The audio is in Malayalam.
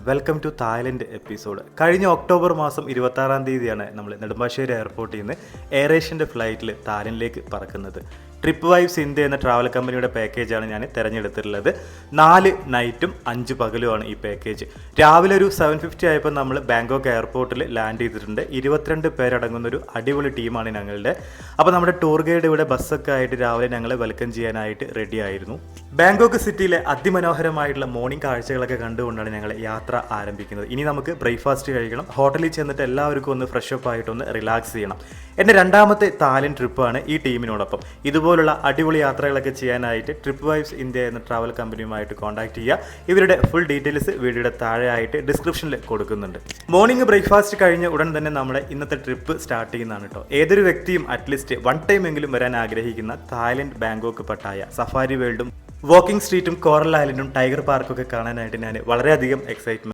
Welcome to Thailand episode. കഴിഞ്ഞ ഒക്ടോബർ മാസം 26-ാം തീയതിയാണ് നമ്മൾ നെടുമ്പാശ്ശേരി എയർപോർട്ടിൽ നിന്ന് എയർ ഏഷ്യൻ്റെ ഫ്ലൈറ്റിൽ തായ്ലൻഡിലേക്ക് പറക്കുന്നത്. ട്രിപ്പ് വൈബ്സ് ഇന്ത്യ എന്ന ട്രാവൽ കമ്പനിയുടെ പാക്കേജാണ് ഞാൻ തിരഞ്ഞെടുത്തിട്ടുള്ളത്. 4 നൈറ്റും 5 പകലുമാണ് ഈ പാക്കേജ്. രാവിലെ ഒരു 7:50 ആയപ്പോൾ നമ്മൾ ബാങ്കോക്ക് എയർപോർട്ടിൽ ലാൻഡ് ചെയ്തിട്ടുണ്ട്. 22 പേരടങ്ങുന്ന ഒരു അടിപൊളി ടീമാണ് ഞങ്ങളുടെ. അപ്പോൾ നമ്മുടെ ടൂർ ഗൈഡ് ഇവിടെ ബസ്സൊക്കെ ആയിട്ട് രാവിലെ ഞങ്ങളെ വെൽക്കം ചെയ്യാനായിട്ട് റെഡി ആയിരുന്നു. ബാങ്കോക്ക് സിറ്റിയിലെ അതിമനോഹരമായിട്ടുള്ള മോർണിംഗ് കാഴ്ചകളൊക്കെ കണ്ടുകൊണ്ടാണ് ഞങ്ങൾ യാത്ര ആരംഭിക്കുന്നത്. ഇനി നമുക്ക് ബ്രേക്ക്ഫാസ്റ്റ് കഴിക്കണം. ഹോട്ടലിൽ ചെന്നിട്ട് എല്ലാവർക്കും ഒന്ന് ഫ്രഷപ്പ് ആയിട്ടൊന്ന് റിലാക്സ് ചെയ്യണം. എൻ്റെ രണ്ടാമത്തെ തായ്ലൻഡ് ട്രിപ്പാണ് ഈ ടീമിനോടൊപ്പം. ഇതുപോലുള്ള അടിപൊളി യാത്രകളൊക്കെ ചെയ്യാനായിട്ട് ട്രിപ്പ് വൈബ്സ് ഇന്ത്യ എന്ന ട്രാവൽ കമ്പനിയുമായിട്ട് കോൺടാക്ട് ചെയ്യുക. ഇവരുടെ ഫുൾ ഡീറ്റെയിൽസ് വീഡിയോയുടെ താഴെയായിട്ട് ഡിസ്ക്രിപ്ഷനിൽ കൊടുക്കുന്നുണ്ട്. മോർണിംഗ് ബ്രേക്ക്ഫാസ്റ്റ് കഴിഞ്ഞ ഉടൻ തന്നെ നമ്മുടെ ഇന്നത്തെ ട്രിപ്പ് സ്റ്റാർട്ട് ചെയ്യുന്നതാണ് കേട്ടോ. ഏതൊരു വ്യക്തിയും അറ്റ്ലീസ്റ്റ് 1 ടൈം എങ്കിലും വരാൻ ആഗ്രഹിക്കുന്ന തായ്ലൻഡ് ബാങ്കോക്ക് പട്ടായ സഫാരി വേൾഡും വാക്കിംഗ് സ്ട്രീറ്റും കോറൽ ഐലൻഡും ടൈഗർ പാർക്കൊക്കെ കാണാനായിട്ട് ഞാൻ വളരെയധികം എക്സൈറ്റ്മെന്റ്